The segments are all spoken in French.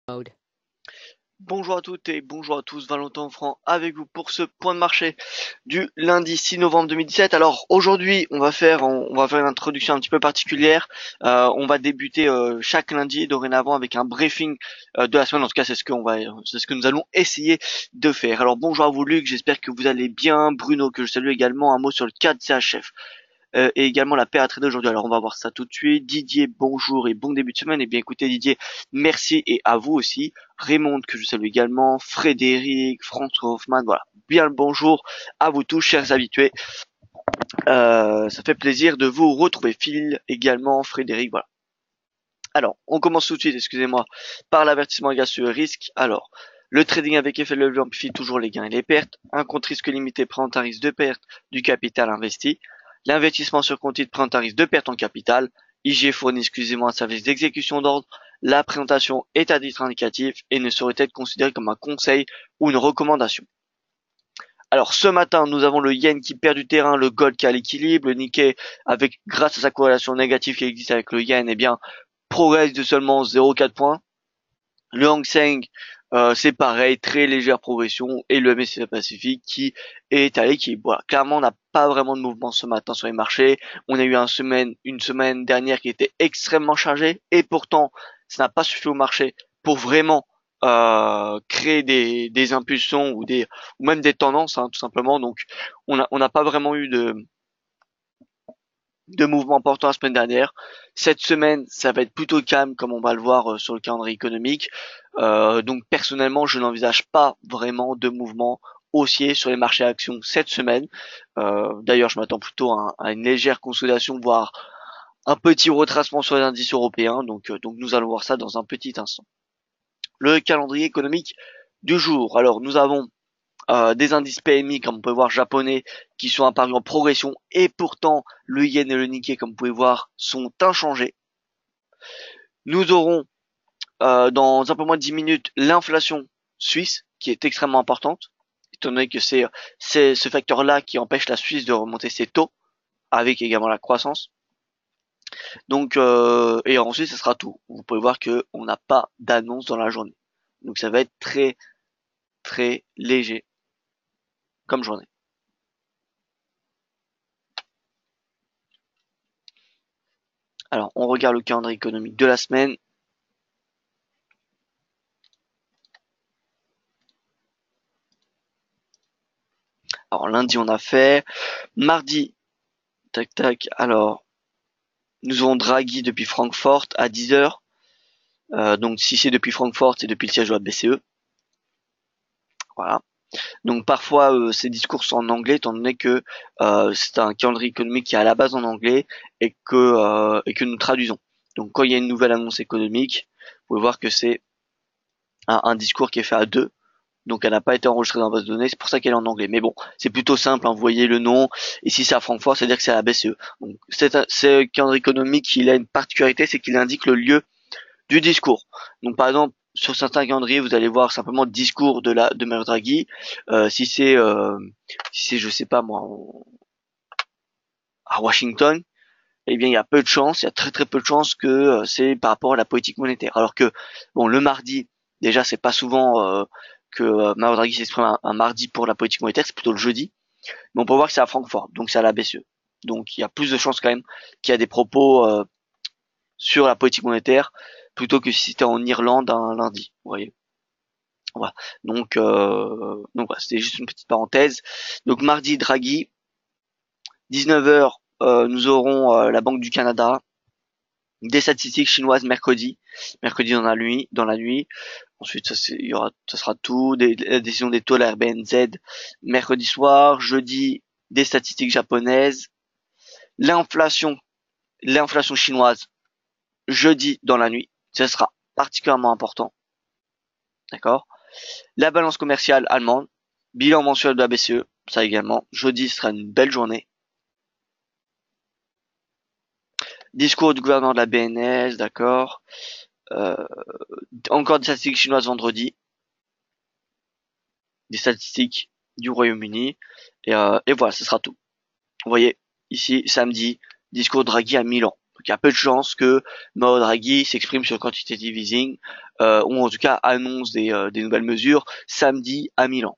Mode. Bonjour à toutes et bonjour à tous, Valentin Franc avec vous pour ce point de marché du lundi 6 novembre 2017. Alors aujourd'hui on va faire une introduction un petit peu particulière. On va débuter chaque lundi dorénavant avec un briefing de la semaine. En tout cas c'est ce que nous allons essayer de faire. Alors bonjour à vous Luc, j'espère que vous allez bien. Bruno que je salue également, un mot sur le cas de CHF. Et également la paire à trader aujourd'hui. Alors on va voir ça tout de suite. Didier, bonjour et bon début de semaine. Et bien écoutez Didier, merci et à vous aussi. Raymond que je salue également, Frédéric, François Hoffman, voilà. Bien le bonjour à vous tous, chers habitués. Ça fait plaisir de vous retrouver. Phil également, Frédéric, voilà. Alors, on commence tout de suite, excusez-moi, par l'avertissement égale sur le risque. Alors, le trading avec effet de levier amplifie toujours les gains et les pertes. Un compte risque limité prend un risque de perte du capital investi. L'investissement sur compte titre prend un risque de perte en capital. IG fournit exclusivement un service d'exécution d'ordre. La présentation est à titre indicatif et ne saurait être considérée comme un conseil ou une recommandation. Alors ce matin, nous avons le yen qui perd du terrain, le gold qui a l'équilibre, le Nikkei avec grâce à sa corrélation négative qui existe avec le yen, eh bien progresse de seulement 0,4 points. Le Hang Seng, c'est pareil, très légère progression, et le MSCI Pacifique qui est à l'équilibre. Voilà, clairement, on n'a pas vraiment de mouvement ce matin sur les marchés. On a eu une semaine dernière qui était extrêmement chargée, et pourtant, ça n'a pas suffi au marché pour vraiment créer des impulsions ou même des tendances, hein, tout simplement. Donc, on n'a pas vraiment eu de mouvements importants la semaine dernière. Cette semaine, ça va être plutôt calme, comme on va le voir sur le calendrier économique. Donc personnellement, je n'envisage pas vraiment de mouvement haussier sur les marchés actions cette semaine. D'ailleurs, je m'attends plutôt à une légère consolidation, voire un petit retracement sur les indices européens. Donc nous allons voir ça dans un petit instant. Le calendrier économique du jour. Alors nous avons des indices PMI, comme on peut voir, japonais, qui sont apparus en progression, et pourtant le yen et le Nikkei, comme vous pouvez voir, sont inchangés. Nous aurons dans un peu moins de 10 minutes l'inflation suisse, qui est extrêmement importante, étant donné que c'est ce facteur-là qui empêche la Suisse de remonter ses taux, avec également la croissance. Donc et ensuite, ce sera tout. Vous pouvez voir que on n'a pas d'annonce dans la journée. Donc ça va être très très léger comme journée. Alors, on regarde le calendrier économique de la semaine. Alors, lundi, on a fait. Mardi, tac, tac. Alors, nous aurons Draghi depuis Francfort à 10 heures. Donc, si c'est depuis Francfort, c'est depuis le siège de la BCE. Voilà. Donc, parfois, ces discours sont en anglais, étant donné que c'est un calendrier économique qui est à la base en anglais et que nous traduisons. Donc, quand il y a une nouvelle annonce économique, vous pouvez voir que c'est un discours qui est fait à deux. Donc elle n'a pas été enregistrée dans la base de données, c'est pour ça qu'elle est en anglais. Mais bon, c'est plutôt simple, hein, vous voyez le nom, et si c'est à Francfort, c'est-à-dire que c'est à la BCE. Donc c'est calendrier économique, il a une particularité, c'est qu'il indique le lieu du discours. Donc par exemple, sur certains calendriers, vous allez voir simplement le discours de Mario Draghi. Si c'est je sais pas moi à Washington, eh bien il y a peu de chances, il y a très très peu de chances que c'est par rapport à la politique monétaire. Alors que bon, le mardi, déjà c'est pas souvent que Mario Draghi s'exprime un mardi pour la politique monétaire, c'est plutôt le jeudi. Mais on peut voir que c'est à Francfort, donc c'est à la BCE. Donc il y a plus de chances quand même qu'il y a des propos sur la politique monétaire plutôt que si c'était en Irlande un lundi. Vous voyez. Voilà. Donc voilà, c'était juste une petite parenthèse. Donc mardi Draghi, 19 heures, nous aurons la Banque du Canada, des statistiques chinoises mercredi dans la nuit. Ensuite, ça sera tout, la décision des taux de la RBNZ mercredi soir, jeudi, des statistiques japonaises, l'inflation, l'inflation chinoise jeudi dans la nuit, ça sera particulièrement important, d'accord? La balance commerciale allemande, bilan mensuel de la BCE, ça également, jeudi sera une belle journée. Discours du gouverneur de la BNS, d'accord? Euh, Encore des statistiques chinoises vendredi, des statistiques du Royaume-Uni, et voilà, ce sera tout. Vous voyez, ici, samedi, discours Draghi à Milan. Donc il y a peu de chances que Mario Draghi s'exprime sur quantitative easing, ou en tout cas annonce des nouvelles mesures samedi à Milan.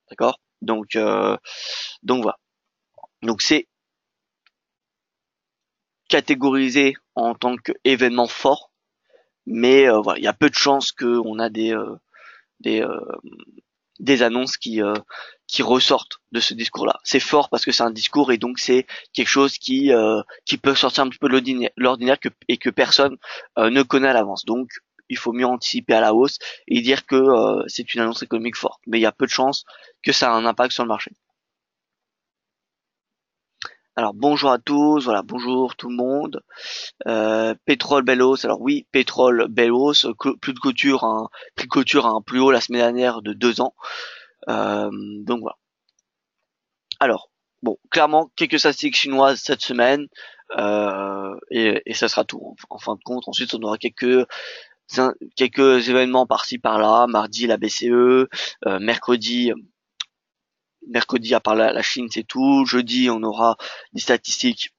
D'accord? Donc voilà. Donc c'est catégorisé en tant qu'événement fort, mais voilà, il y a peu de chances qu'on a des euh, des annonces qui ressortent de ce discours-là. C'est fort parce que c'est un discours et donc c'est quelque chose qui peut sortir un petit peu de l'ordinaire et que personne ne connaît à l'avance. Donc il faut mieux anticiper à la hausse et dire que c'est une annonce économique forte. Mais il y a peu de chances que ça a un impact sur le marché. Alors bonjour à tous, voilà, bonjour tout le monde. Pétrole belle hausse, alors oui, pétrole belle hausse, plus de clôture, prix de clôture à un plus haut la semaine dernière de 2 ans. Donc voilà. Alors, bon, clairement, quelques statistiques chinoises cette semaine, et ça sera tout en fin de compte. Ensuite, on aura quelques événements par-ci par-là. Mardi, la BCE, mercredi à part la Chine, c'est tout. Jeudi, on aura des statistiques,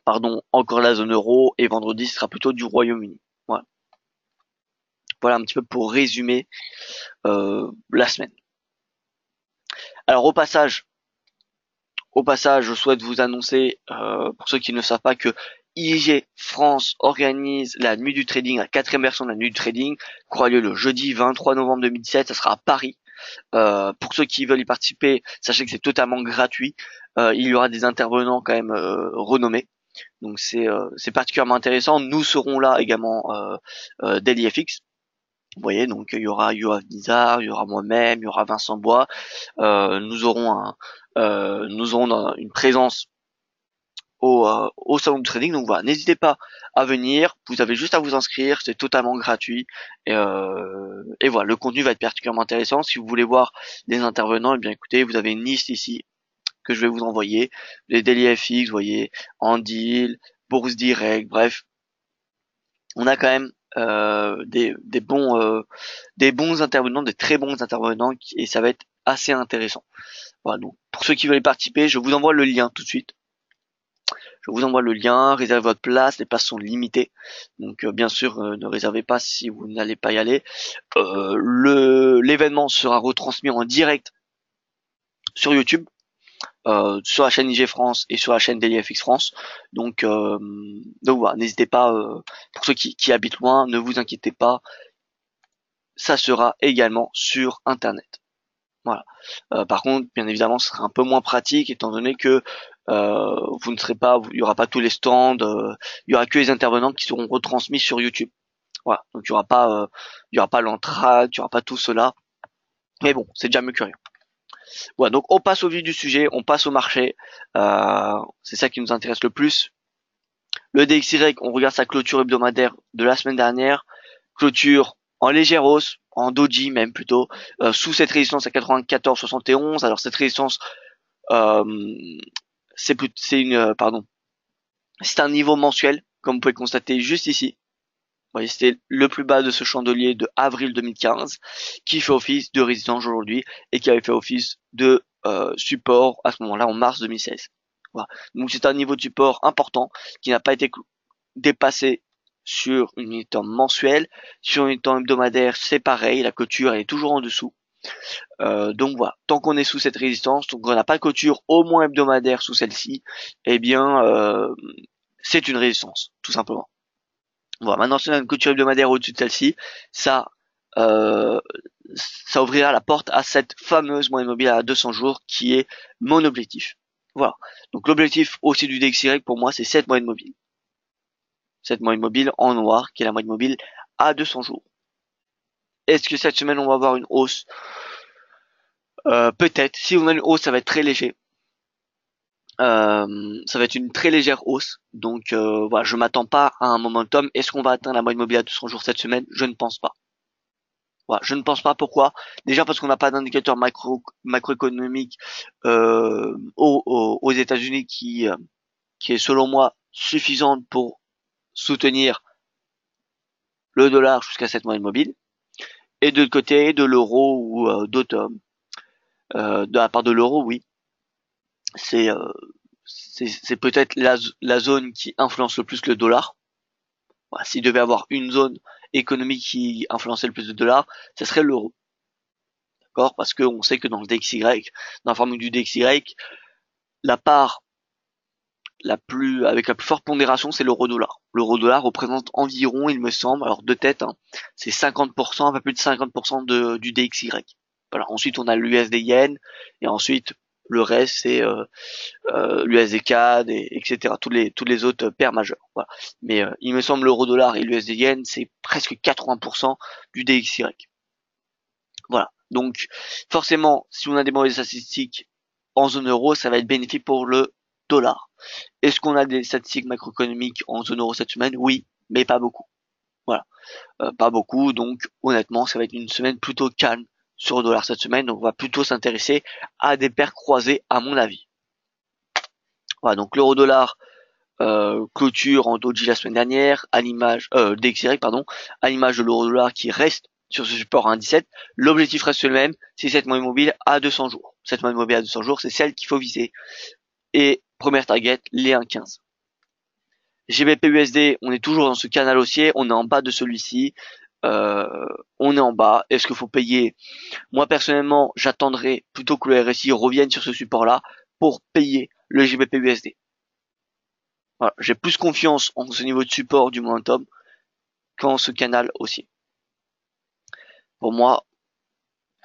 pardon, encore la zone euro, et vendredi, ce sera plutôt du Royaume-Uni. Voilà. Voilà un petit peu pour résumer la semaine. Alors au passage, je souhaite vous annoncer, pour ceux qui ne savent pas, que IG France organise la nuit du trading, la 4e version de la nuit du trading, qui aura lieu le jeudi 23 novembre 2017, ça sera à Paris. Pour ceux qui veulent y participer, sachez que c'est totalement gratuit. Il y aura des intervenants quand même renommés. Donc c'est particulièrement intéressant. Nous serons là également d'LIFX. Vous voyez, donc il y aura Yoav Nizar, il y aura moi-même, il y aura Vincent Bois. Nous aurons une présence au salon de trading. Donc voilà, n'hésitez pas à venir. Vous avez juste à vous inscrire, c'est totalement gratuit. Et voilà, le contenu va être particulièrement intéressant. Si vous voulez voir les intervenants, eh bien écoutez, vous avez une liste ici que je vais vous envoyer. Les Daily FX, vous voyez, Andil, Bourse Direct, bref, on a quand même des bons intervenants, des très bons intervenants, et ça va être assez intéressant. Voilà, donc pour ceux qui veulent y participer, je vous envoie le lien tout de suite. Je vous envoie le lien, réservez votre place, les places sont limitées. Donc bien sûr, ne réservez pas si vous n'allez pas y aller. L'événement sera retransmis en direct sur YouTube, sur la chaîne IG France et sur la chaîne DailyFX France. Donc voilà, n'hésitez pas, pour ceux qui habitent loin, ne vous inquiétez pas, ça sera également sur Internet. Voilà. Par contre, bien évidemment, ce sera un peu moins pratique étant donné que vous ne serez pas, il y aura pas tous les stands, il y aura que les intervenants qui seront retransmis sur YouTube. Voilà. Donc il y aura pas l'entracte, il y aura pas tout cela. Mais bon, c'est déjà mieux que rien. Voilà. Donc on passe au vif du sujet, on passe au marché. C'est ça qui nous intéresse le plus. Le DXY, on regarde sa clôture hebdomadaire de la semaine dernière. Clôture en légère hausse, en doji même plutôt, sous cette résistance à 94,71. Alors cette résistance, euh, c'est un niveau mensuel, comme vous pouvez constater juste ici. Vous voyez, c'était le plus bas de ce chandelier de avril 2015, qui fait office de résistance aujourd'hui et qui avait fait office de support à ce moment-là en mars 2016. Voilà. Donc c'est un niveau de support important qui n'a pas été dépassé sur une unité temps mensuelle. Sur une unité temps hebdomadaire, c'est pareil, la clôture elle est toujours en dessous. Donc voilà, tant qu'on est sous cette résistance, donc on n'a pas de clôture au moins hebdomadaire sous celle-ci, eh bien c'est une résistance, tout simplement. Voilà, maintenant si on a une clôture hebdomadaire au-dessus de celle-ci, ça euh, ça ouvrira la porte à cette fameuse moyenne mobile à 200 jours qui est mon objectif. Voilà. Donc l'objectif aussi du DXY pour moi c'est cette moyenne mobile. Cette moyenne mobile en noir qui est la moyenne mobile à 200 jours. Est-ce que cette semaine on va avoir une hausse? Peut-être. Si on a une hausse, ça va être très léger. Ça va être une très légère hausse. Donc voilà, je m'attends pas à un momentum. Est-ce qu'on va atteindre la moyenne mobile à 200 jours cette semaine? Je ne pense pas. Voilà, je ne pense pas. Pourquoi? Déjà parce qu'on n'a pas d'indicateur macroéconomique aux États-Unis qui est selon moi suffisante pour soutenir le dollar jusqu'à cette moyenne mobile. Et de l'autre côté, de l'euro ou d'autres, de la part de l'euro, oui, c'est c'est peut-être la zone qui influence le plus le dollar. Voilà, s'il devait avoir une zone économique qui influençait le plus le dollar, ce serait l'euro. D'accord? Parce qu'on sait que dans le DXY, dans la formule du DXY, la part avec la plus forte pondération, c'est l'euro-dollar. L'euro-dollar représente environ, il me semble, alors de tête, hein, c'est 50%, un peu plus de 50% du DXY. Voilà. Ensuite, on a l'USD-Yen, et ensuite, le reste, c'est l'USD-CAD, etc. Tous les autres paires majeures. Voilà. Mais il me semble l'euro-dollar et l'USD-Yen, c'est presque 80% du DXY. Voilà. Donc, forcément, si on a des mauvaises statistiques en zone euro, ça va être bénéfique pour le dollar. Est-ce qu'on a des statistiques macroéconomiques en zone euro cette semaine? Oui, mais pas beaucoup. Voilà, pas beaucoup. Donc honnêtement, ça va être une semaine plutôt calme sur le dollar cette semaine. Donc on va plutôt s'intéresser à des paires croisées, à mon avis. Voilà, donc l'euro-dollar clôture en doji la semaine dernière, à l'image DXY, pardon, à l'image de l'euro-dollar qui reste sur ce support à 1,17. L'objectif reste le même, c'est cette moyenne mobile à 200 jours. Cette moyenne mobile à 200 jours, c'est celle qu'il faut viser. Et première target, les 1,15. GBP USD, on est toujours dans ce canal haussier, on est en bas de celui-ci, on est en bas. Est-ce qu'il faut payer? Moi personnellement, j'attendrai plutôt que le RSI revienne sur ce support-là pour payer le GBP USD. Voilà, j'ai plus confiance en ce niveau de support du momentum qu'en ce canal haussier. Pour moi,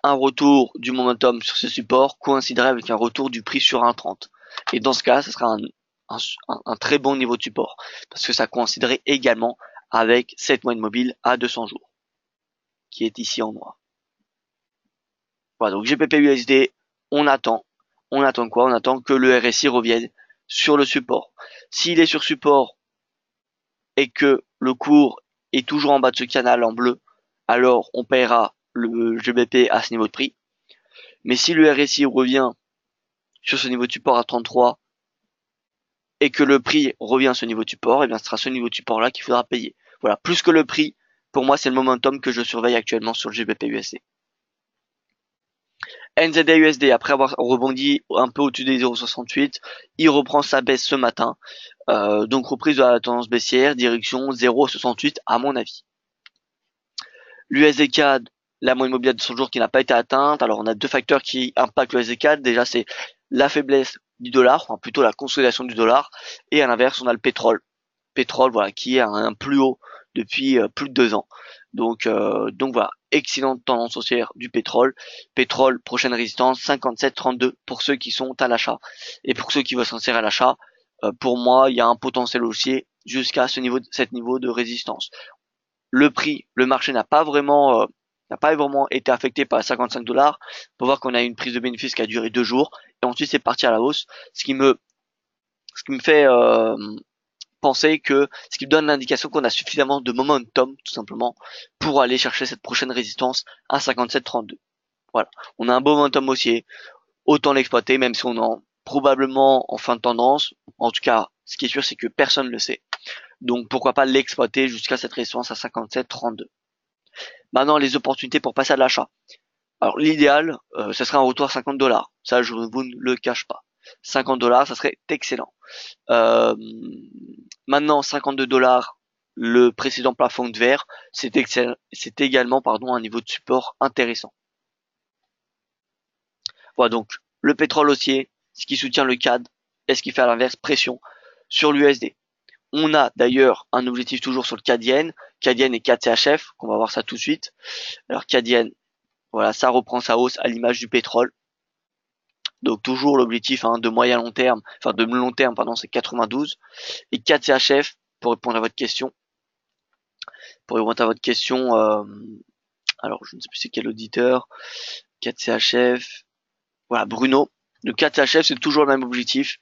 un retour du momentum sur ce support coïnciderait avec un retour du prix sur 1,30. Et dans ce cas, ce sera un très bon niveau de support parce que ça coïnciderait également avec cette moyenne mobile à 200 jours qui est ici en noir. Voilà, donc GBP USD, on attend quoi? On attend que le RSI revienne sur le support. S'il est sur support et que le cours est toujours en bas de ce canal en bleu, alors on paiera le GBP à ce niveau de prix. Mais si le RSI revient sur ce niveau de support à 33 et que le prix revient à ce niveau de support, et bien ce sera ce niveau de support là qu'il faudra payer. Voilà, plus que le prix, pour moi c'est le momentum que je surveille actuellement sur le GBP USD. NZD USD, après avoir rebondi un peu au-dessus des 0,68, il reprend sa baisse ce matin. Donc reprise de la tendance baissière, direction 0,68 à mon avis. L'USD CAD, la moyenne mobile de 200 jours qui n'a pas été atteinte. Alors on a deux facteurs qui impactent l'USD CAD. Déjà c'est la faiblesse du dollar, enfin plutôt la consolidation du dollar. Et à l'inverse on a le pétrole. Pétrole voilà, qui est à un plus haut depuis plus de 2 ans. Donc voilà, excellente tendance haussière du pétrole. Pétrole, prochaine résistance, 57,32 pour ceux qui sont à l'achat. Et pour ceux qui veulent s'insérer à l'achat, pour moi, il y a un potentiel haussier jusqu'à ce niveau de résistance. Le prix, le marché n'a pas vraiment été affecté par 55 $. Pour voir qu'on a une prise de bénéfice qui a duré 2 jours et ensuite c'est parti à la hausse, ce qui me fait penser que ce qui me donne l'indication qu'on a suffisamment de momentum tout simplement pour aller chercher cette prochaine résistance à 57,32. Voilà, on a un beau momentum haussier, autant l'exploiter même si on est probablement en fin de tendance. En tout cas, ce qui est sûr c'est que personne ne le sait. Donc pourquoi pas l'exploiter jusqu'à cette résistance à 57,32. Maintenant les opportunités pour passer à l'achat. Alors l'idéal, ce serait un retour à 50 $. Ça je vous ne le cache pas. 50 $, ça serait excellent. Maintenant 52 $, le précédent plafond de verre, c'est également un niveau de support intéressant. Voilà donc le pétrole haussier, ce qui soutient le CAD, et ce qui fait à l'inverse pression sur l'USD. On a d'ailleurs un objectif toujours sur le CAD Yen et CAD CHF, qu'on va voir ça tout de suite. Alors CAD Yen, voilà, ça reprend sa hausse à l'image du pétrole. Donc toujours l'objectif de moyen long terme, de long terme pardon, c'est 92. Et 4 CHF pour répondre à votre question. Alors je ne sais plus c'est quel auditeur. 4 CHF. Voilà, Bruno. Le 4 CHF c'est toujours le même objectif.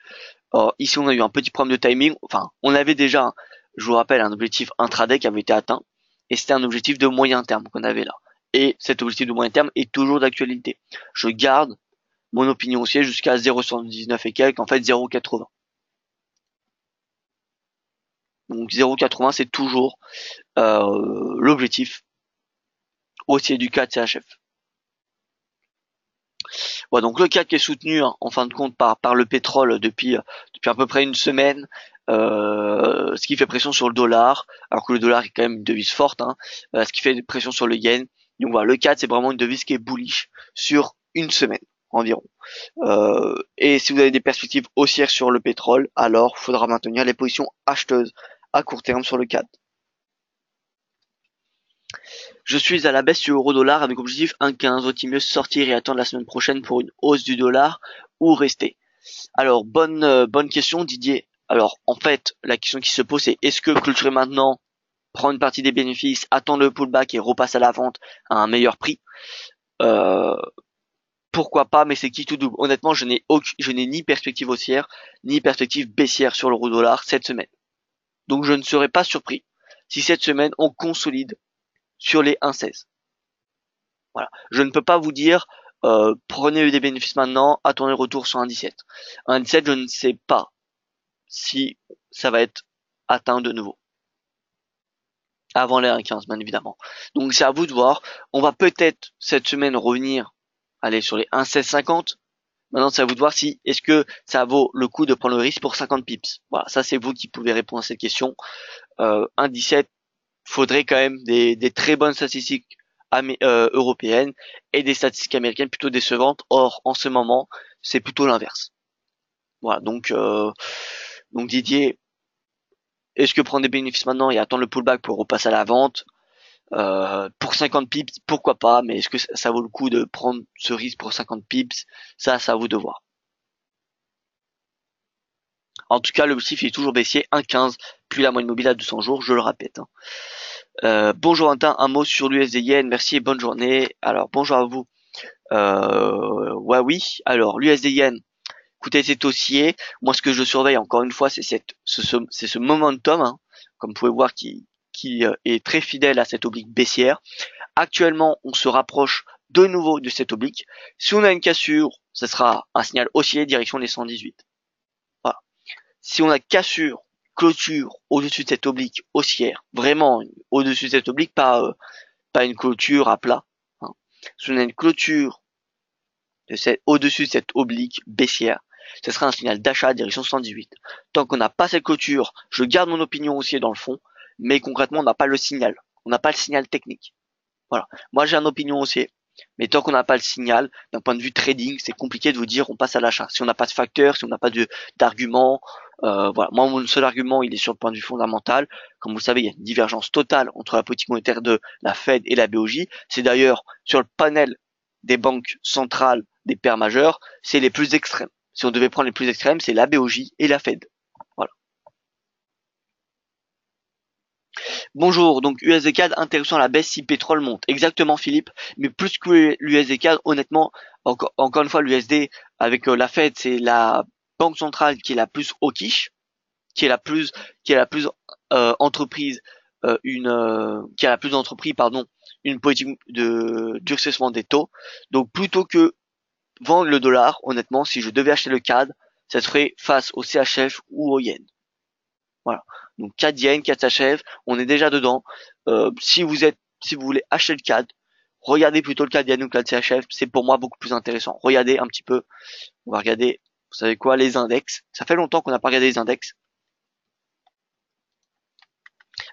Ici on a eu un petit problème de timing. Enfin, on avait déjà, je vous rappelle, un objectif intraday qui avait été atteint. Et c'était un objectif de moyen terme qu'on avait là. Et cet objectif de moyen terme est toujours d'actualité. Je garde mon opinion haussière jusqu'à 0,79 et quelques, en fait 0,80. Donc 0,80 c'est toujours l'objectif haussier du 4 CHF. Ouais, donc le CAD qui est soutenu en fin de compte par le pétrole depuis à peu près une semaine, ce qui fait pression sur le dollar, alors que le dollar est quand même une devise forte, hein, ce qui fait pression sur le yen. Donc voilà, le CAD c'est vraiment une devise qui est bullish sur une semaine environ. Et si vous avez des perspectives haussières sur le pétrole, alors il faudra maintenir les positions acheteuses à court terme sur le CAD. Je suis à la baisse sur euro-dollar avec objectif 1,15. Vaut-il mieux sortir et attendre la semaine prochaine pour une hausse du dollar ou rester? Alors, bonne question, Didier. Alors, en fait, la question qui se pose, c'est est-ce que clôturer maintenant, prendre une partie des bénéfices, attendre le pullback et repasser à la vente à un meilleur prix? Euh, Pourquoi pas, mais c'est qui tout double. Honnêtement, je n'ai ni perspective haussière, ni perspective baissière sur l'euro-dollar cette semaine. Donc, je ne serais pas surpris si cette semaine, on consolide sur les 1,16. Voilà. Je ne peux pas vous dire prenez des bénéfices maintenant, attendez le retour sur 1,17. 1,17, je ne sais pas si ça va être atteint de nouveau. Avant les 1,15, bien évidemment. Donc c'est à vous de voir. On va peut-être cette semaine revenir, aller sur les 1,1650. Maintenant, c'est à vous de voir si est-ce que ça vaut le coup de prendre le risque pour 50 pips. Voilà, ça c'est vous qui pouvez répondre à cette question. 1,17, faudrait quand même des très bonnes statistiques européennes et des statistiques américaines plutôt décevantes. Or, en ce moment, c'est plutôt l'inverse. Voilà, donc Didier, est-ce que prendre des bénéfices maintenant et attendre le pullback pour repasser à la vente pour 50 pips, pourquoi pas, mais est-ce que ça vaut le coup de prendre ce risque pour 50 pips? Ça, c'est à vous de voir. En tout cas, l'objectif est toujours baissier, 1,15, puis la moyenne mobile à 200 jours, je le répète. Hein. Bonjour Antin, un mot sur l'USD Yen, merci et bonne journée. Alors bonjour à vous. Ouais oui, alors l'USD Yen, écoutez c'est haussier. Moi ce que je surveille encore une fois c'est ce momentum, hein, comme vous pouvez voir qui est très fidèle à cette oblique baissière. Actuellement on se rapproche de nouveau de cette oblique. Si on a une cassure, ce sera un signal haussier direction les 118. Voilà. Si on a cassure, clôture au-dessus de cette oblique haussière, vraiment au-dessus de cette oblique, pas une clôture à plat. Hein. Si on a une clôture au-dessus de cette oblique baissière, ce sera un signal d'achat à direction 118. Tant qu'on n'a pas cette clôture, je garde mon opinion haussier dans le fond, mais concrètement on n'a pas le signal. On n'a pas le signal technique. Voilà. Moi j'ai un opinion haussier. Mais tant qu'on n'a pas le signal, d'un point de vue trading, c'est compliqué de vous dire on passe à l'achat. Si on n'a pas de facteur, si on n'a pas d'argument, voilà. Moi, mon seul argument, il est sur le point de vue fondamental. Comme vous le savez, il y a une divergence totale entre la politique monétaire de la Fed et la BOJ. C'est d'ailleurs sur le panel des banques centrales des paires majeures, c'est les plus extrêmes. Si on devait prendre les plus extrêmes, c'est la BOJ et la Fed. Voilà. Bonjour, donc USD CAD intéressant à la baisse si pétrole monte. Exactement Philippe, mais plus que l'USD CAD, honnêtement, encore une fois l'USD avec la Fed, c'est la banque centrale qui est la plus hawkish, qui est la plus entreprise qui a la plus d'entreprises pardon, une politique de durcissement des taux. Donc plutôt que vendre le dollar, honnêtement, si je devais acheter le CAD, ça serait face au CHF ou au yen. Voilà. Donc 4 yens, 4 CHF, on est déjà dedans. Si vous voulez acheter le CAD, regardez plutôt le CAD yen ou le CAD CHF, c'est pour moi beaucoup plus intéressant. Regardez un petit peu, on va regarder, vous savez quoi, les index. Ça fait longtemps qu'on n'a pas regardé les index.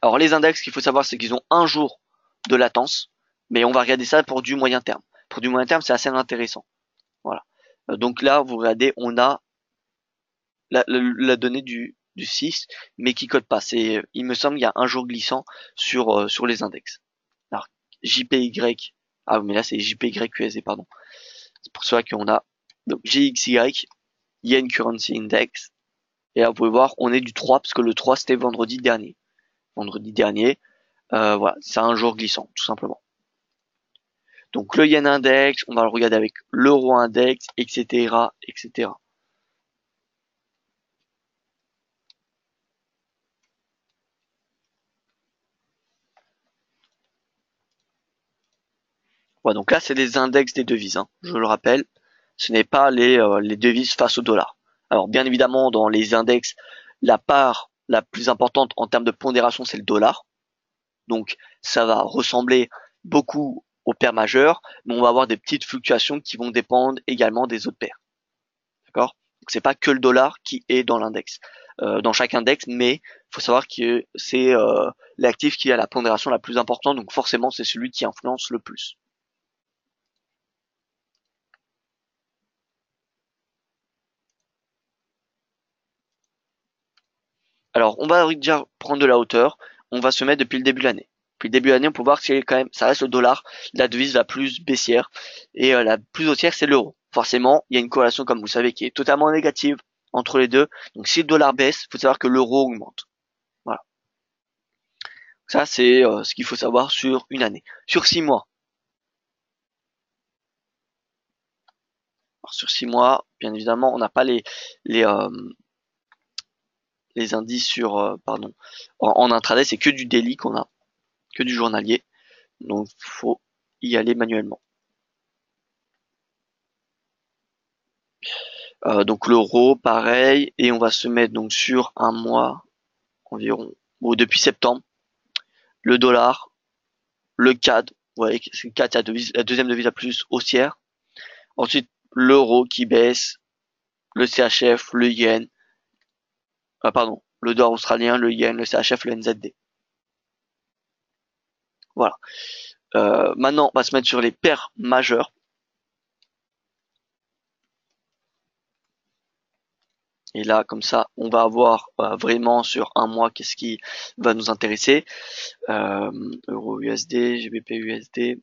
Alors les index, ce qu'il faut savoir, c'est qu'ils ont un jour de latence, mais on va regarder ça pour du moyen terme. Pour du moyen terme, c'est assez intéressant. Voilà. Donc là, vous regardez, on a la donnée du 6, mais qui code pas. Il me semble qu'il y a un jour glissant sur les index. Alors, JPY, ah mais là c'est JPY-USD, pardon. C'est pour cela qu'on a donc JXY, Yen Currency Index, et là vous pouvez voir, on est du 3, parce que le 3 c'était vendredi dernier. Voilà, c'est un jour glissant, tout simplement. Donc le Yen Index, on va le regarder avec l'Euro Index, etc., etc. Voilà, donc là c'est les index des devises, hein, je le rappelle. Ce n'est pas les devises face au dollar. Alors bien évidemment, dans les index, la part la plus importante en termes de pondération, c'est le dollar. Donc ça va ressembler beaucoup aux paires majeures, mais on va avoir des petites fluctuations qui vont dépendre également des autres paires. D'accord? Donc c'est pas que le dollar qui est dans l'index, dans chaque index, mais il faut savoir que c'est l'actif qui a la pondération la plus importante, donc forcément c'est celui qui influence le plus. Alors on va déjà prendre de la hauteur, on va se mettre depuis le début de l'année. Depuis le début de l'année, on peut voir que c'est quand même, ça reste le dollar, la devise la plus baissière, et la plus haussière c'est l'euro. Forcément, il y a une corrélation, comme vous savez, qui est totalement négative entre les deux. Donc si le dollar baisse, il faut savoir que l'euro augmente. Voilà. Ça, c'est ce qu'il faut savoir sur une année. Sur 6 mois. Alors, sur 6 mois, bien évidemment, on n'a pas les, euh, les indices sur, pardon, en intraday, c'est que du daily qu'on a, que du journalier. Donc, faut y aller manuellement. Donc l'euro, pareil, et on va se mettre donc sur un mois environ, ou depuis septembre, le dollar, le CAD, vous voyez, c'est le CAD, c'est la deuxième devise la plus haussière. Ensuite, l'euro qui baisse, le CHF, le yen, pardon, le dollar australien, le yen, le CHF, le NZD. Voilà. Maintenant, on va se mettre sur les paires majeures. Et là, comme ça, on va avoir vraiment sur un mois qu'est-ce qui va nous intéresser. Euro USD, GBP USD.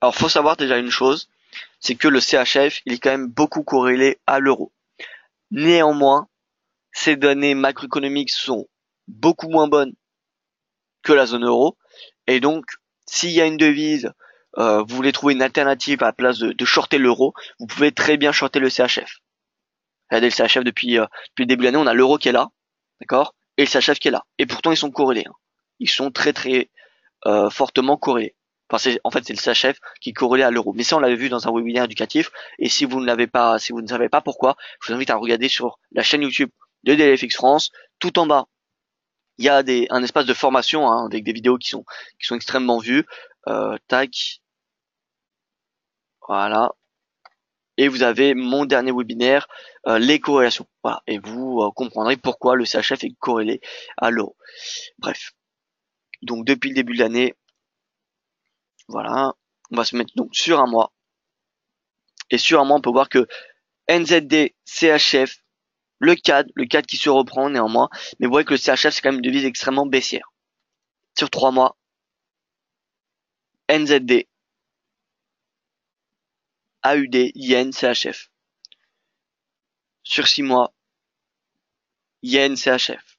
Alors, faut savoir déjà une chose, c'est que le CHF, il est quand même beaucoup corrélé à l'euro. Néanmoins, ces données macroéconomiques sont beaucoup moins bonnes que la zone euro. Et donc, s'il y a une devise, vous voulez trouver une alternative à la place de shorter l'euro, vous pouvez très bien shorter le CHF. Regardez le CHF depuis le début de l'année, on a l'euro qui est là, d'accord, et le CHF qui est là. Et pourtant, ils sont corrélés. Hein. Ils sont très très fortement corrélés. Enfin, en fait, c'est le CHF qui est corrélé à l'euro. Mais ça, on l'avait vu dans un webinaire éducatif. Et si vous ne savez pas pourquoi, je vous invite à regarder sur la chaîne YouTube de DLFX France. Tout en bas, il y a un espace de formation hein, avec des vidéos qui sont extrêmement vues. Tac, voilà. Et vous avez mon dernier webinaire, les corrélations. Voilà. Et vous comprendrez pourquoi le CHF est corrélé à l'euro. Bref. Donc depuis le début de l'année, voilà. On va se mettre donc sur un mois. Et sur un mois, on peut voir que NZD, CHF, le CAD qui se reprend néanmoins. Mais vous voyez que le CHF, c'est quand même une devise extrêmement baissière. Sur 3 mois, NZD, AUD, Yen, CHF. Sur 6 mois, Yen, CHF.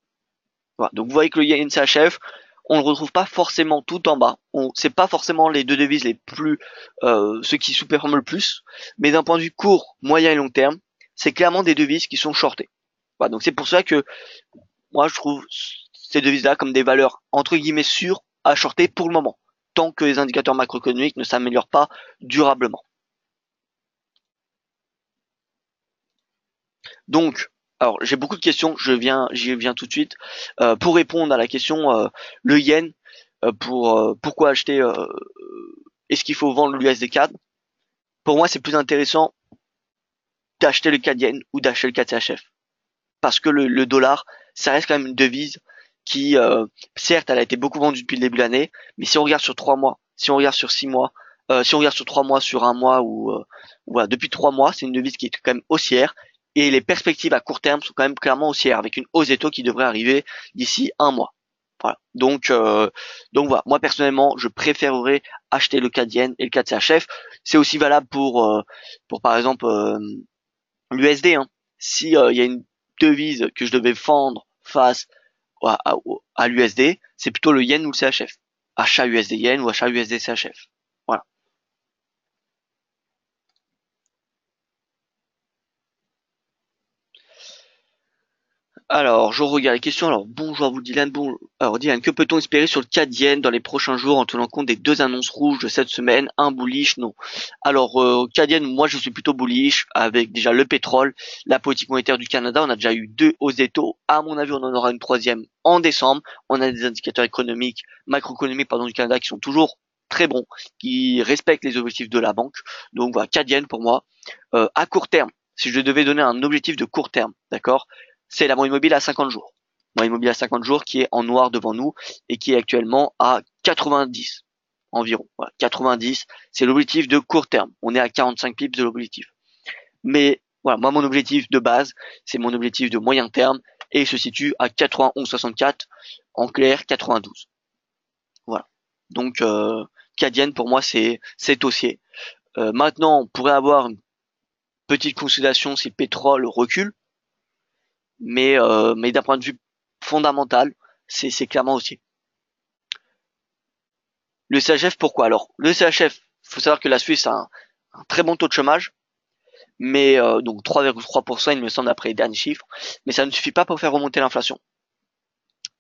Voilà. Donc vous voyez que le Yen, CHF, on ne le retrouve pas forcément tout en bas. C'est pas forcément les deux devises les plus, ceux qui sous-performent le plus. Mais d'un point de vue court, moyen et long terme, c'est clairement des devises qui sont shortées. Voilà. Donc c'est pour ça que moi je trouve ces devises-là comme des valeurs entre guillemets sûres à shorter pour le moment, tant que les indicateurs macroéconomiques ne s'améliorent pas durablement. Donc, alors j'ai beaucoup de questions, j'y viens tout de suite. Pour répondre à la question, le yen, pourquoi acheter, est-ce qu'il faut vendre l'USD CAD? Pour moi, c'est plus intéressant d'acheter le CAD yen ou d'acheter le CAD CHF. Parce que le dollar, ça reste quand même une devise qui, certes, elle a été beaucoup vendue depuis le début de l'année, mais si on regarde sur 3 mois, si on regarde sur 6 mois, si on regarde sur 3 mois, sur un mois ou voilà, depuis 3 mois, c'est une devise qui est quand même haussière et les perspectives à court terme sont quand même clairement haussières avec une hausse des taux qui devrait arriver d'ici un mois. Voilà. Donc voilà. Moi personnellement, je préférerais acheter le CAD yen et le CAD CHF. C'est aussi valable pour par exemple l'USD. Hein. Si il y a une devise que je devais vendre face à l'USD, c'est plutôt le yen ou le CHF. Achat USD yen ou achat USD CHF. Voilà. Alors, je regarde les questions. Alors, bonjour à vous Dylan. Alors Dylan, que peut-on espérer sur le CAD Yen dans les prochains jours en tenant compte des deux annonces rouges de cette semaine? Un bullish, non. Alors, CAD Yen, moi je suis plutôt bullish avec déjà le pétrole, la politique monétaire du Canada. On a déjà eu deux hausses des taux. À mon avis, on en aura une troisième en décembre. On a des indicateurs économiques, macroéconomiques, pardon, du Canada qui sont toujours très bons, qui respectent les objectifs de la banque. Donc voilà, CAD Yen pour moi. À court terme, si je devais donner un objectif de court terme, d'accord? C'est la moyenne mobile à 50 jours. Moyenne mobile à 50 jours qui est en noir devant nous et qui est actuellement à 90 environ. Voilà, 90, c'est l'objectif de court terme. On est à 45 pips de l'objectif. Mais voilà, moi mon objectif de base, c'est mon objectif de moyen terme et il se situe à 91,64, en clair 92. Voilà. Donc Cadienne pour moi c'est haussier. Maintenant, on pourrait avoir une petite consolidation si le pétrole recule, mais d'un point de vue fondamental, c'est clairement haussier. Le CHF, pourquoi? Alors, le CHF, faut savoir que la Suisse a un très bon taux de chômage, mais donc 3,3%, il me semble, d'après les derniers chiffres, mais ça ne suffit pas pour faire remonter l'inflation.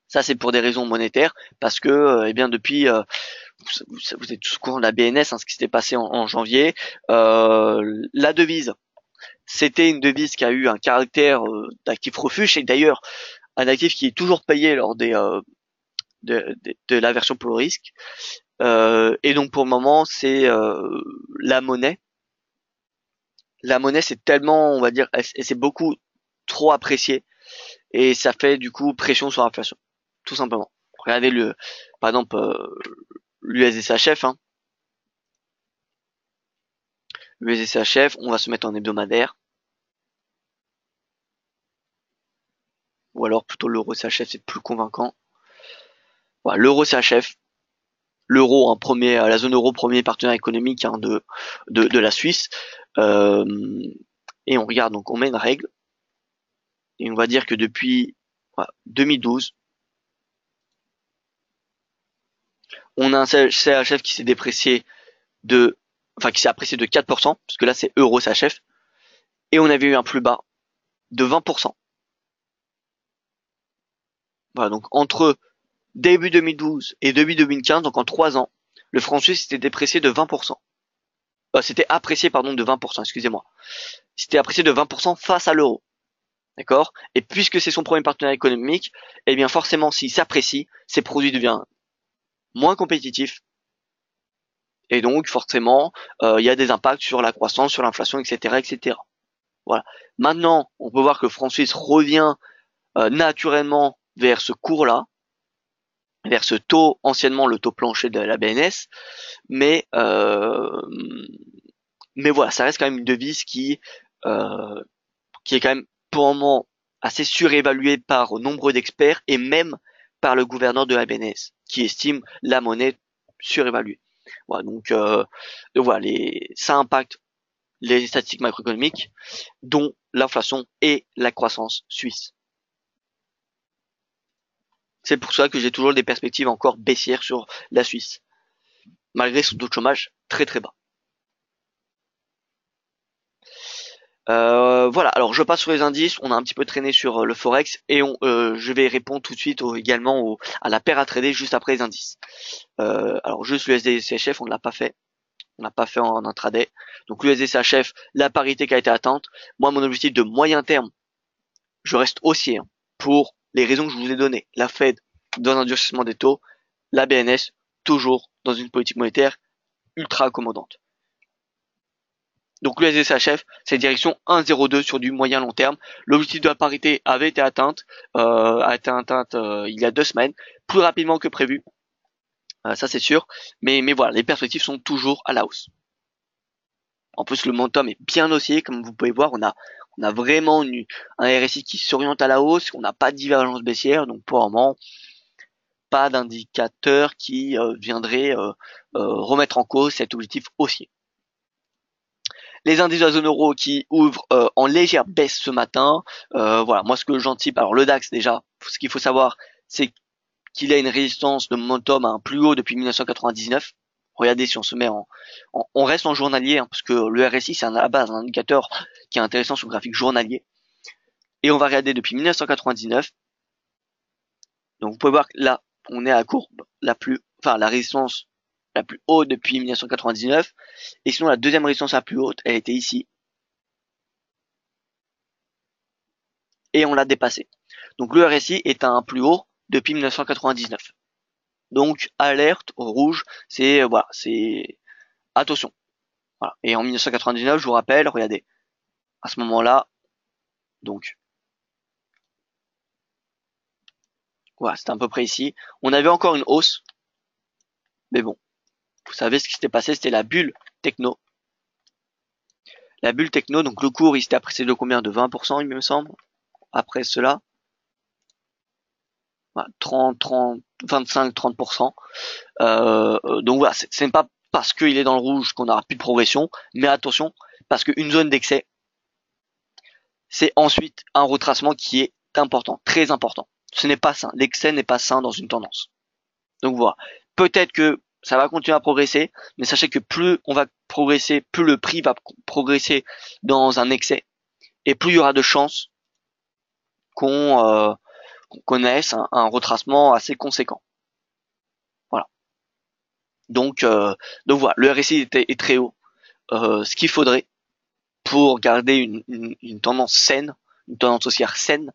Ça, c'est pour des raisons monétaires, parce que, eh bien, depuis, vous êtes tous au courant de la BNS, hein, ce qui s'était passé en janvier, la devise, c'était une devise qui a eu un caractère d'actif refuge, et d'ailleurs, un actif qui est toujours payé lors de la version pour le risque. Et donc pour le moment, c'est la monnaie. La monnaie, c'est tellement, on va dire, et c'est beaucoup trop apprécié et ça fait du coup pression sur l'inflation, tout simplement. Regardez par exemple, l'USDCHF. Hein. L'USDCHF, on va se mettre en hebdomadaire, ou alors plutôt l'euro CHF, c'est plus convaincant. Voilà, l'euro CHF, l'euro, hein, premier, la zone euro, premier partenaire économique hein, de la Suisse. Euh, et on regarde, donc on met une règle. Et on va dire que depuis 2012, on a un CHF qui s'est déprécié qui s'est apprécié de 4%, parce que là c'est euro CHF, et on avait eu un plus bas de 20%. Voilà, donc entre début 2012 et début 2015, donc en 3 ans, le franc suisse s'était déprécié de 20%. C'était apprécié, pardon, de 20%, excusez-moi. C'était apprécié de 20% face à l'euro. D'accord? Et puisque c'est son premier partenaire économique, eh bien forcément, s'il s'apprécie, ses produits deviennent moins compétitifs. Et donc, forcément, il y a des impacts sur la croissance, sur l'inflation, etc., etc. Voilà. Maintenant, on peut voir que le franc suisse revient naturellement vers ce cours-là, vers ce taux, anciennement le taux plancher de la BNS, mais mais voilà, ça reste quand même une devise qui est quand même pour le moment assez surévaluée par nombreux d'experts et même par le gouverneur de la BNS, qui estime la monnaie surévaluée. Voilà, donc voilà, ça impacte les statistiques macroéconomiques, dont l'inflation et la croissance suisse. C'est pour ça que j'ai toujours des perspectives encore baissières sur la Suisse, malgré son taux de chômage très très bas. Voilà, alors je passe sur les indices, on a un petit peu traîné sur le Forex et je vais répondre tout de suite également à la paire à trader juste après les indices. Alors juste l'USD-CHF, on ne l'a pas fait. On n'a pas fait en intraday. Donc l'USD-CHF, la parité qui a été atteinte. Moi, mon objectif de moyen terme, je reste haussier hein, pour les raisons que je vous ai données. La Fed dans un durcissement des taux, la BNS toujours dans une politique monétaire ultra accommodante. Donc l'USD-CHF, c'est direction 1,02 sur du moyen long terme. L'objectif de la parité avait été atteinte, il y a 2 semaines, plus rapidement que prévu. Ça c'est sûr, mais voilà, les perspectives sont toujours à la hausse. En plus, le momentum est bien haussier, comme vous pouvez voir, on a vraiment un RSI qui s'oriente à la hausse, on n'a pas de divergence baissière, donc pour le moment, pas d'indicateur qui viendrait remettre en cause cet objectif haussier. Les indices de la zone euro qui ouvrent en légère baisse ce matin. Voilà, moi ce que j'anticipe, alors le DAX déjà, ce qu'il faut savoir, c'est qu'il a une résistance de momentum à un plus haut depuis 1999. Regardez si on se met on reste en journalier, hein, parce que le RSI c'est à la base un indicateur qui est intéressant sur le graphique journalier. Et on va regarder depuis 1999. Donc vous pouvez voir que là, on est à la courbe la résistance la plus haute depuis 1999. Et sinon, la deuxième résistance la plus haute, elle était ici. Et on l'a dépassé. Donc le RSI est à un plus haut depuis 1999. Donc alerte au rouge, c'est voilà, c'est attention. Voilà. Et en 1999, je vous rappelle, regardez, à ce moment-là, donc voilà, c'était à peu près ici. On avait encore une hausse, mais bon, vous savez ce qui s'était passé, c'était la bulle techno. La bulle techno, donc le cours, il s'était apprécié de combien? De 20%, il me semble. Après cela, voilà, 30, 30, 25, 30%. Donc voilà, c'est pas parce qu'il est dans le rouge qu'on n'aura plus de progression, mais attention, parce qu'une zone d'excès, c'est ensuite un retracement qui est important, très important. Ce n'est pas sain, l'excès n'est pas sain dans une tendance. Donc voilà, peut-être que ça va continuer à progresser, mais sachez que plus on va progresser, plus le prix va progresser dans un excès, et plus il y aura de chances qu'on connaisse un retracement assez conséquent. Voilà. Donc voilà, le RSI est très haut. Ce qu'il faudrait pour garder une tendance saine, une tendance haussière saine,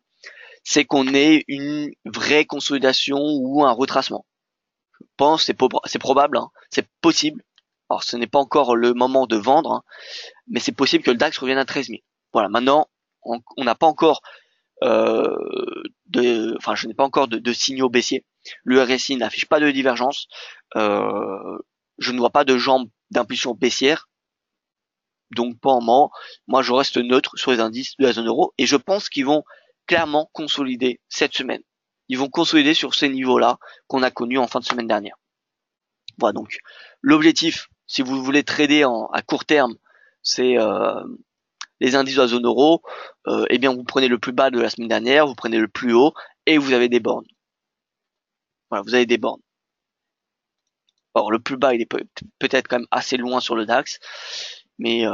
c'est qu'on ait une vraie consolidation ou un retracement. Je pense c'est probable, hein, c'est possible. Alors ce n'est pas encore le moment de vendre, hein, mais c'est possible que le DAX revienne à 13 000. Voilà, maintenant on n'a pas encore je n'ai pas encore de signaux baissiers. Le RSI n'affiche pas de divergence. Je ne vois pas de jambes d'impulsion baissière. Donc pour le moment, moi je reste neutre sur les indices de la zone euro et je pense qu'ils vont clairement consolider cette semaine. Ils vont consolider sur ces niveaux-là qu'on a connus en fin de semaine dernière. Voilà, donc l'objectif, si vous voulez trader à court terme, c'est les indices de la zone euro. Eh bien vous prenez le plus bas de la semaine dernière, vous prenez le plus haut et vous avez des bornes. Voilà, vous avez des bornes. Alors le plus bas, il est peut-être quand même assez loin sur le DAX, mais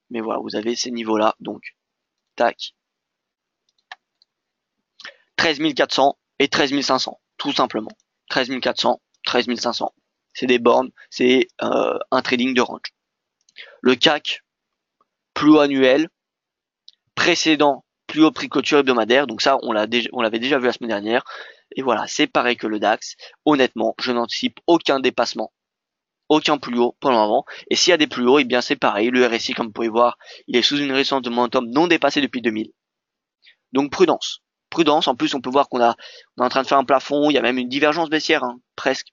voilà, vous avez ces niveaux-là. Donc tac, 13 400 et 13 500, tout simplement. 13 400, 13 500. C'est des bornes, c'est un trading de range. Le CAC, plus haut annuel, précédent, plus haut prix clôture hebdomadaire. Donc ça, on l'avait déjà vu la semaine dernière. Et voilà, c'est pareil que le DAX. Honnêtement, je n'anticipe aucun dépassement, aucun plus haut pour le moment. Et s'il y a des plus hauts, eh bien c'est pareil. Le RSI, comme vous pouvez voir, il est sous une résistance de momentum non dépassée depuis 2000. Donc prudence. Prudence. En plus, on peut voir on est en train de faire un plafond. Il y a même une divergence baissière, hein, presque.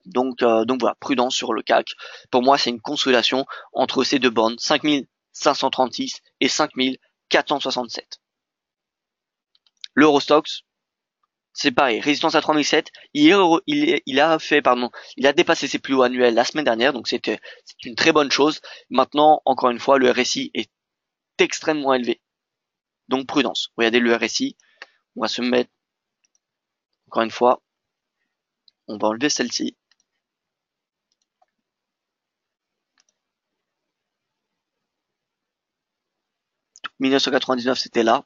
Donc voilà, prudence sur le CAC. Pour moi, c'est une consolidation entre ces deux bornes, 5536 et 5467. L'Eurostoxx, c'est pareil, résistance à 3007. Il a dépassé ses plus hauts annuels la semaine dernière, donc c'est une très bonne chose. Maintenant, encore une fois, le RSI est extrêmement élevé. Donc prudence. Regardez le RSI. On va se mettre, encore une fois, on va enlever celle-ci. Donc, 1999, c'était là.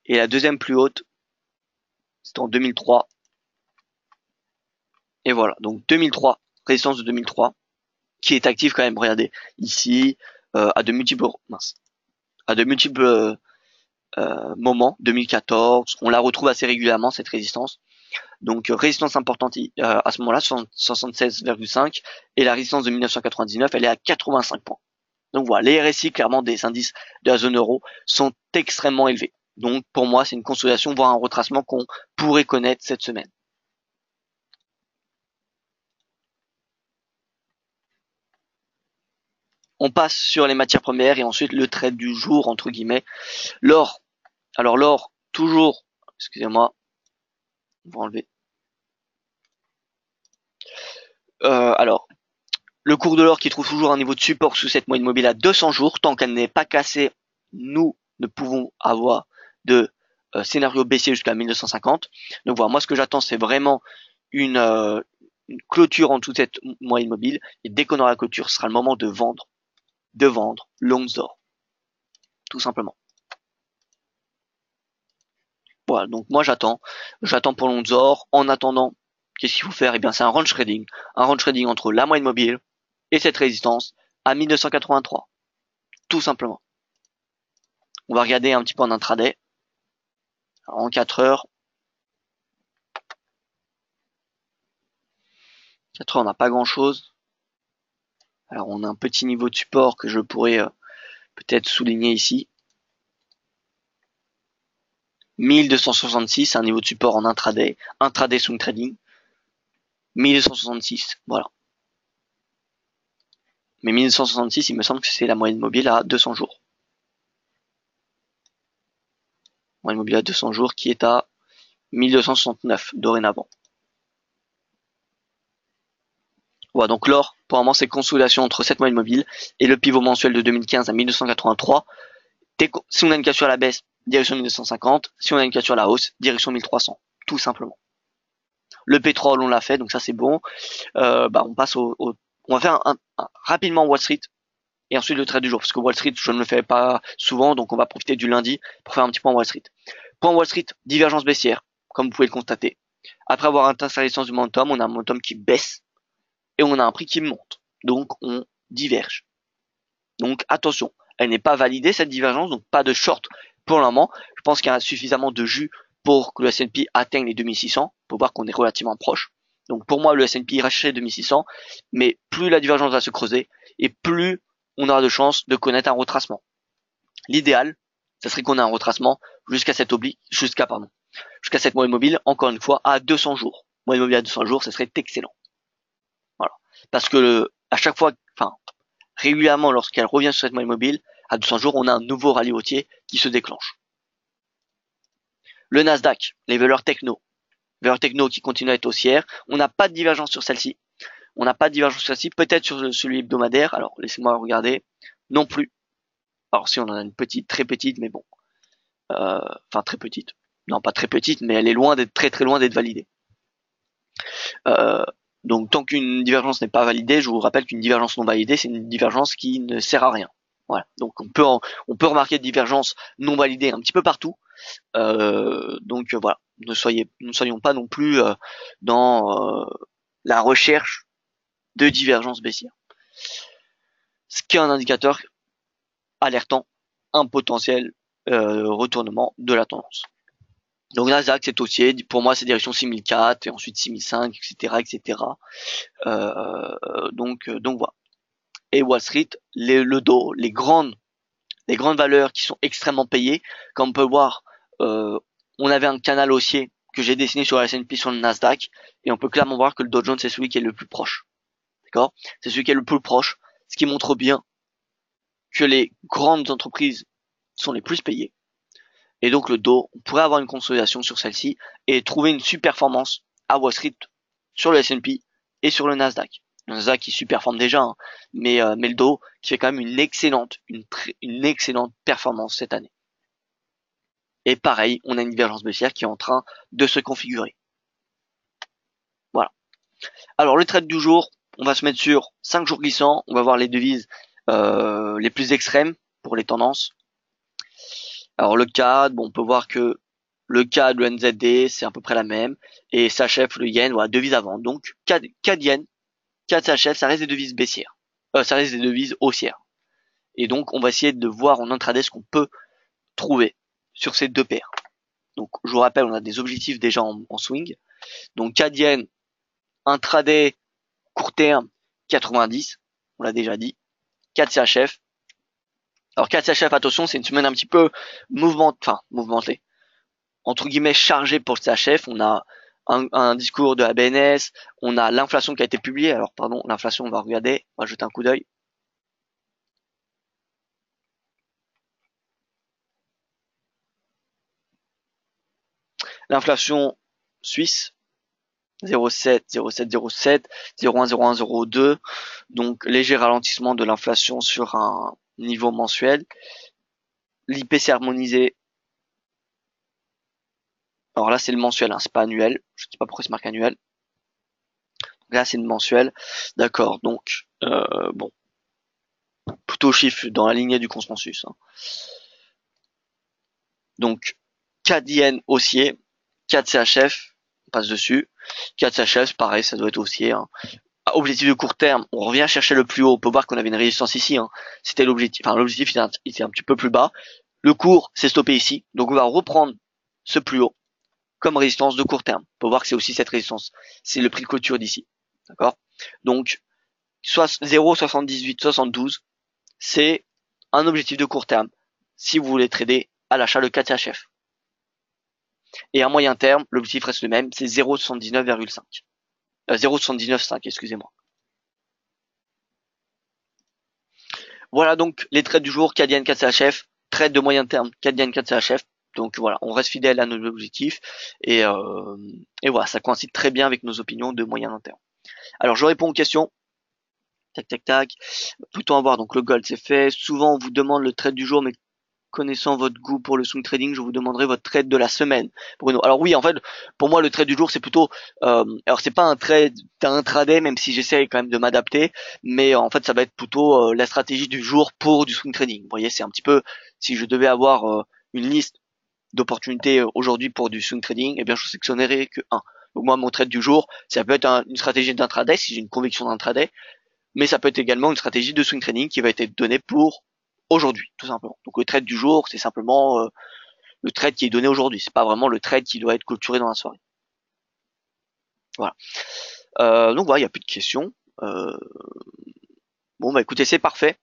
Et la deuxième plus haute, c'était en 2003. Et voilà, donc 2003, résistance de 2003, qui est active quand même. Regardez, ici, à de multiples moments, 2014, on la retrouve assez régulièrement cette résistance. Donc résistance importante à ce moment-là, 76,5, et la résistance de 1999, elle est à 85 points. Donc voilà, les RSI clairement des indices de la zone euro sont extrêmement élevés. Donc pour moi, c'est une consolidation, voire un retracement qu'on pourrait connaître cette semaine. On passe sur les matières premières et ensuite le trade du jour entre guillemets. L'or. Alors l'or, toujours, excusez-moi, on va enlever. Alors, le cours de l'or qui trouve toujours un niveau de support sous cette moyenne mobile à 200 jours, tant qu'elle n'est pas cassée, nous ne pouvons avoir de scénario baissier jusqu'à 1950. Donc voilà, moi ce que j'attends c'est vraiment une clôture en dessous de cette moyenne mobile, et dès qu'on aura la clôture, ce sera le moment de vendre longues d'or, tout simplement. Voilà, donc moi j'attends pour Lonzor. En attendant, qu'est-ce qu'il faut faire? Eh bien c'est un range trading entre la moyenne mobile et cette résistance à 1283, tout simplement. On va regarder un petit peu en intraday. Alors, en 4 heures, 4 heures on n'a pas grand chose. Alors on a un petit niveau de support que je pourrais peut-être souligner ici. 1266, un niveau de support en intraday swing trading. 1266, voilà. Mais 1266, il me semble que c'est la moyenne mobile à 200 jours. Moyenne mobile à 200 jours qui est à 1269 dorénavant. Voilà, donc l'or, pour le moment, c'est consolidation entre cette moyenne mobile et le pivot mensuel de 2015 à 1283. Si on a une cassure à la baisse, direction 1250. Si on a une cassure à la hausse, direction 1300. Tout simplement. Le pétrole, on l'a fait, donc ça c'est bon. On passe on va faire rapidement Wall Street et ensuite le trade du jour, parce que Wall Street, je ne le fais pas souvent, donc on va profiter du lundi pour faire un petit point Wall Street. Point Wall Street, divergence baissière, comme vous pouvez le constater. Après avoir atteint sa résistance du momentum, on a un momentum qui baisse et on a un prix qui monte. Donc on diverge. Donc attention, elle n'est pas validée cette divergence, donc pas de short pour le moment. Je pense qu'il y a suffisamment de jus pour que le S&P atteigne les 2600. Pour voir qu'on est relativement proche. Donc pour moi, le S&P ira chercher 2600, mais plus la divergence va se creuser et plus on aura de chances de connaître un retracement. L'idéal, ça serait qu'on ait un retracement jusqu'à cette moyenne mobile, encore une fois, à 200 jours. Moyenne mobile à 200 jours, ça serait excellent. Voilà. Parce que à chaque fois, régulièrement, lorsqu'elle revient sur cette moyenne mobile, à 200 jours, on a un nouveau rallye haussier qui se déclenche. Le Nasdaq, les valeurs techno qui continuent à être haussières. On n'a pas de divergence sur celle-ci. Peut-être sur celui hebdomadaire. Alors, laissez-moi regarder. Non plus. Alors, si on en a une petite, très petite, mais bon. Très petite. Non, pas très petite, mais elle est loin d'être très loin d'être validée. Donc, tant qu'une divergence n'est pas validée, je vous rappelle qu'une divergence non validée, c'est une divergence qui ne sert à rien. Voilà. Donc, on peut remarquer des divergences non validées un petit peu partout. Voilà. Ne soyons pas non plus dans la recherche de divergence baissière. Ce qui est un indicateur alertant un potentiel retournement de la tendance. Donc Nasdaq c'est haussier, pour moi c'est direction 6004 et ensuite 6005, etc. Donc voilà. Et Wall Street, le Dow, les grandes valeurs qui sont extrêmement payées, comme on peut voir, on avait un canal haussier que j'ai dessiné sur la S&P sur le Nasdaq, et on peut clairement voir que le Dow Jones c'est celui qui est le plus proche. D'accord? C'est celui qui est le plus proche, ce qui montre bien que les grandes entreprises sont les plus payées. Et donc le Dow, on pourrait avoir une consolidation sur celle-ci et trouver une super-performance à Wall Street sur le S&P et sur le Nasdaq. Le Nasdaq qui superforme déjà, hein, mais le Dow qui fait quand même une excellente performance cette année. Et pareil, on a une divergence baissière qui est en train de se configurer. Voilà. Alors le trade du jour, on va se mettre sur 5 jours glissants, on va voir les devises les plus extrêmes pour les tendances. Alors le CAD, on peut voir que le CAD, le NZD, c'est à peu près la même, et SHF, le yen, voilà, devises à vendre. Donc CAD yen, CAD SHF, ça reste des devises baissières, ça reste des devises haussières. Et donc on va essayer de voir en intraday ce qu'on peut trouver sur ces deux paires. Donc je vous rappelle, on a des objectifs déjà en swing. Donc CAD yen, intraday court terme 90, on l'a déjà dit. CAD CHF. Alors CAD CHF, attention, c'est une semaine un petit peu mouvementée. Entre guillemets chargée pour le CHF. On a un discours de la BNS, on a l'inflation qui a été publiée. Alors pardon, l'inflation, on va regarder, on va jeter un coup d'œil. L'inflation suisse, 0,7, 0,7, 0,7, 0,1, 0,1, 0,2. Donc léger ralentissement de l'inflation sur un niveau mensuel. L'IPC harmonisé. Alors là c'est le mensuel, hein, c'est pas annuel. Je sais pas pourquoi c'est marqué annuel. Là c'est le mensuel. D'accord, donc bon. Plutôt chiffre dans la lignée du consensus. Hein. Donc 4 yens haussier, 4 CHF, on passe dessus. 4 CHF, pareil, ça doit être haussier. Hein. Objectif de court terme, on revient chercher le plus haut. On peut voir qu'on avait une résistance ici. Hein. C'était l'objectif. Enfin, l'objectif était un petit peu plus bas. Le cours s'est stoppé ici. Donc, on va reprendre ce plus haut comme résistance de court terme. On peut voir que c'est aussi cette résistance. C'est le prix de clôture d'ici. D'accord? Donc, 0,7872, c'est un objectif de court terme si vous voulez trader à l'achat le 4 CHF. Et à moyen terme, l'objectif reste le même, c'est 0,79,5. 0,79,5, excusez-moi. Voilà donc les trades du jour, 4 yens, 4 CHF, trade de moyen terme, 4 yens, 4 CHF. Donc voilà, on reste fidèle à nos objectifs et voilà, ça coïncide très bien avec nos opinions de moyen long terme. Alors je réponds aux questions. Tac tac tac. Plutôt à voir, donc le gold c'est fait. Souvent on vous demande le trade du jour, mais connaissant votre goût pour le swing trading, je vous demanderai votre trade de la semaine, Bruno. Alors oui, en fait, pour moi le trade du jour c'est plutôt, alors c'est pas un trade intraday, même si j'essaie quand même de m'adapter, mais en fait ça va être plutôt la stratégie du jour pour du swing trading. Vous voyez, c'est un petit peu, si je devais avoir une liste d'opportunités aujourd'hui pour du swing trading, eh bien je sélectionnerai que un. Donc moi mon trade du jour, ça peut être une stratégie d'intraday si j'ai une conviction d'intraday, mais ça peut être également une stratégie de swing trading qui va être donnée pour aujourd'hui, tout simplement. Donc le trade du jour, c'est simplement le trade qui est donné aujourd'hui. C'est pas vraiment le trade qui doit être clôturé dans la soirée. Voilà. Donc voilà, il n'y a plus de questions. Bon bah écoutez, c'est parfait.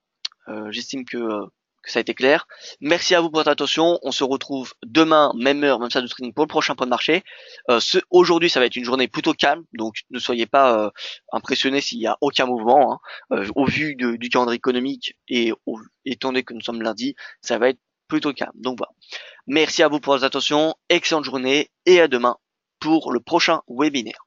J'estime que ça a été clair. Merci à vous pour votre attention. On se retrouve demain, même heure, même salle de trading pour le prochain point de marché. Aujourd'hui, ça va être une journée plutôt calme, donc ne soyez pas impressionnés s'il y a aucun mouvement. Hein. Au vu du calendrier économique et étant donné que nous sommes lundi, ça va être plutôt calme. Donc voilà. Merci à vous pour votre attention. Excellente journée et à demain pour le prochain webinaire.